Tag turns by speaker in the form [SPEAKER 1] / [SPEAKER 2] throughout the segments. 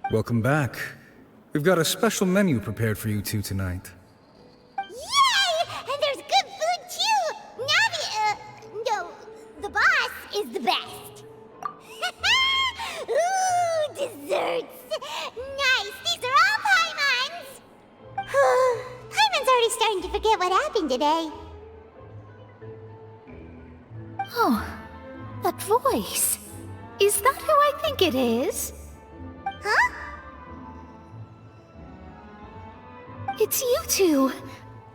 [SPEAKER 1] Welcome back. We've got a special menu prepared for you two tonight.
[SPEAKER 2] Yay! And there's good food too! No, the boss is the best. Ooh, desserts! Nice! These are all Paimon's! Paimon's already starting to forget what happened today.
[SPEAKER 3] Oh, that voice. Is that who I think it is?
[SPEAKER 2] Huh?
[SPEAKER 3] It's you two.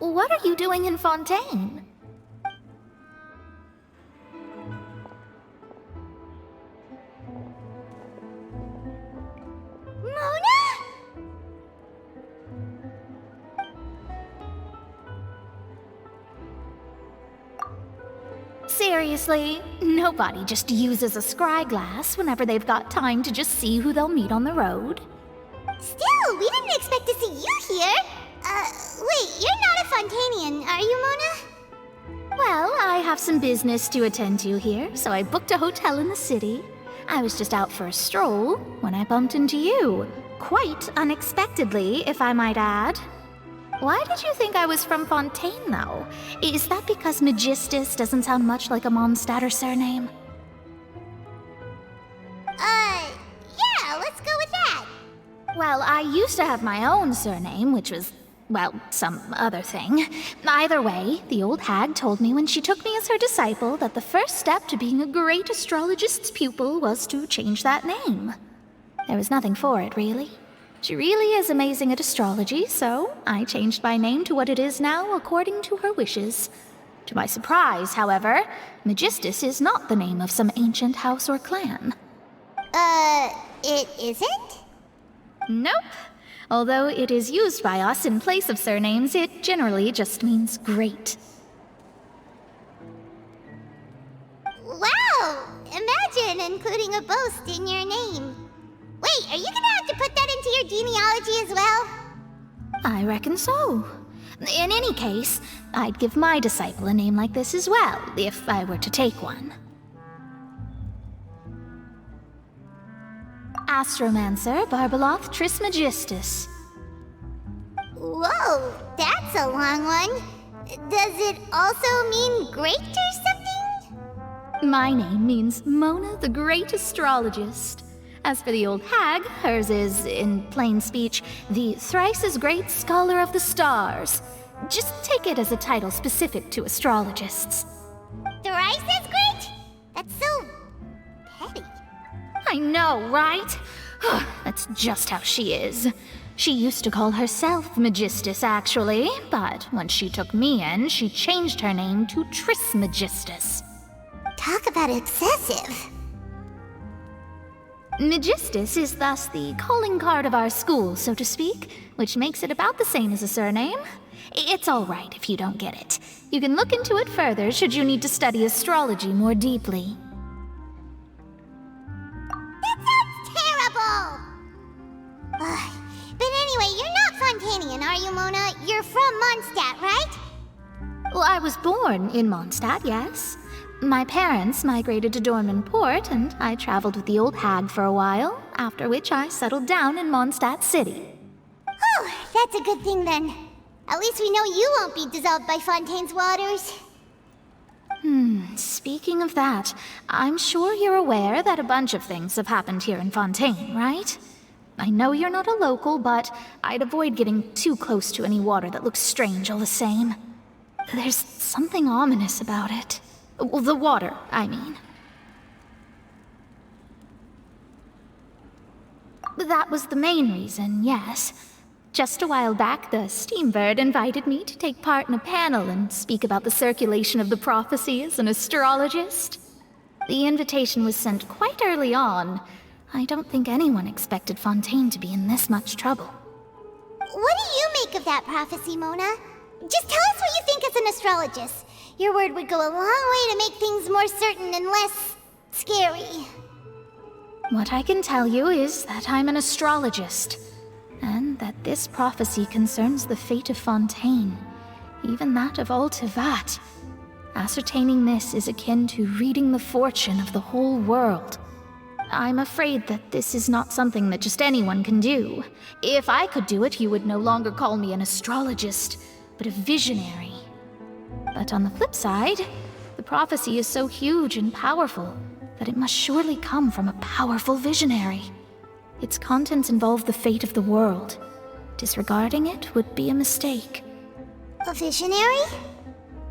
[SPEAKER 3] What are you doing in Fontaine?
[SPEAKER 2] Mona?
[SPEAKER 3] Seriously, nobody just uses a scry glass whenever they've got time to just see who they'll meet on the road.
[SPEAKER 2] Still, we didn't expect to see you here. Wait, you're not a Fontainian, are you, Mona?
[SPEAKER 3] Well, I have some business to attend to here, so I booked a hotel in the city. I was just out for a stroll when I bumped into you. Quite unexpectedly, if I might add. Why did you think I was from Fontaine, though? Is that because Magistus doesn't sound much like a Mondstadter surname?
[SPEAKER 2] Yeah, let's go with that.
[SPEAKER 3] Well, I used to have my own surname, which was, well, some other thing. Either way, the old hag told me when she took me as her disciple that the first step to being a great astrologist's pupil was to change that name. There was nothing for it, really. She really is amazing at astrology, so I changed my name to what it is now according to her wishes. To my surprise, however, Magistus is not the name of some ancient house or clan.
[SPEAKER 2] It isn't?
[SPEAKER 3] Nope. Although it is used by us in place of surnames, it generally just means great.
[SPEAKER 2] Wow! Imagine including a boast in your name. Wait, are you gonna have to put that into your genealogy as well?
[SPEAKER 3] I reckon so. In any case, I'd give my disciple a name like this as well, if I were to take one. Astromancer Barbeloth Trismegistus.
[SPEAKER 2] Whoa, that's a long one. Does it also mean great or something?
[SPEAKER 3] My name means Mona the Great Astrologist. As for the old hag, hers is, in plain speech, the thrice-as-great Scholar of the Stars. Just take it as a title specific to astrologists.
[SPEAKER 2] Thrice as great? That's so petty.
[SPEAKER 3] I know, right? That's just how she is. She used to call herself Magistus, actually, but when she took me in, she changed her name to Trismegistus.
[SPEAKER 2] Talk about excessive.
[SPEAKER 3] Magistus is thus the calling card of our school, so to speak, which makes it about the same as a surname. It's all right if you don't get it. You can look into it further should you need to study astrology more deeply.
[SPEAKER 2] That sounds terrible! But anyway, you're not Fontainian, are you, Mona? You're from Mondstadt, right?
[SPEAKER 3] Well, I was born in Mondstadt, yes. My parents migrated to Dorman Port, and I traveled with the old hag for a while, after which I settled down in Mondstadt City.
[SPEAKER 2] Oh, that's a good thing then. At least we know you won't be dissolved by Fontaine's waters.
[SPEAKER 3] Speaking of that, I'm sure you're aware that a bunch of things have happened here in Fontaine, right? I know you're not a local, but I'd avoid getting too close to any water that looks strange all the same. There's something ominous about it. Well, the water, I mean. That was the main reason, yes. Just a while back, the Steambird invited me to take part in a panel and speak about the circulation of the prophecy as an astrologist. The invitation was sent quite early on. I don't think anyone expected Fontaine to be in this much trouble.
[SPEAKER 2] What do you make of that prophecy, Mona? Just tell us what you think as an astrologist. Your word would go a long way to make things more certain and less scary.
[SPEAKER 3] What I can tell you is that I'm an astrologist, and that this prophecy concerns the fate of Fontaine, even that of all Tevat. Ascertaining this is akin to reading the fortune of the whole world. I'm afraid that this is not something that just anyone can do. If I could do it, you would no longer call me an astrologist, but a visionary. But on the flip side, the prophecy is so huge and powerful that it must surely come from a powerful visionary. Its contents involve the fate of the world. Disregarding it would be a mistake.
[SPEAKER 2] A visionary?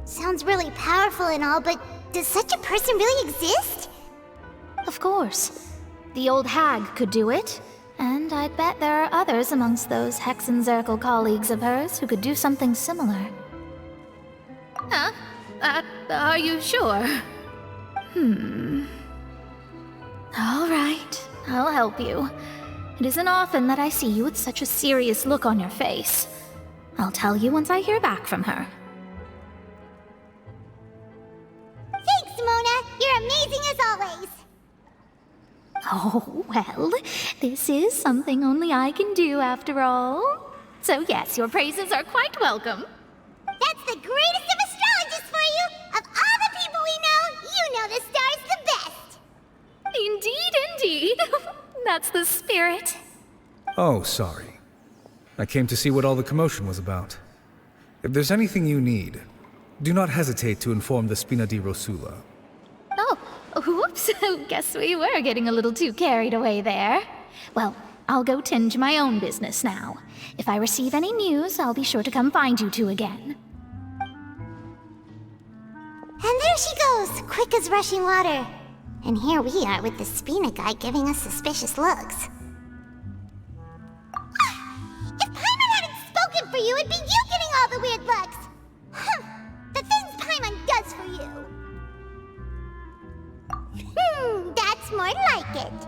[SPEAKER 2] Sounds really powerful and all, but does such a person really exist?
[SPEAKER 3] Of course. The old hag could do it, and I'd bet there are others amongst those Hexenzirkel colleagues of hers who could do something similar. Huh? Are you sure? All right, I'll help you. It isn't often that I see you with such a serious look on your face. I'll tell you once I hear back from her.
[SPEAKER 2] Thanks, Mona! You're amazing as always!
[SPEAKER 3] Oh, well, this is something only I can do after all. So yes, your praises are quite welcome.
[SPEAKER 2] That's the greatest of astrologists for you! Of all the people we know, you know the star's the best!
[SPEAKER 3] Indeed, indeed. That's the spirit.
[SPEAKER 1] Oh, sorry. I came to see what all the commotion was about. If there's anything you need, do not hesitate to inform the Spina di Rosula.
[SPEAKER 3] Oh, whoops. Guess we were getting a little too carried away there. Well, I'll go tend to my own business now. If I receive any news, I'll be sure to come find you two again.
[SPEAKER 2] And there she goes, quick as rushing water. And here we are with the Spina guy giving us suspicious looks. If Paimon hadn't spoken for you, it'd be you getting all the weird looks! The things Paimon does for you! That's more like it.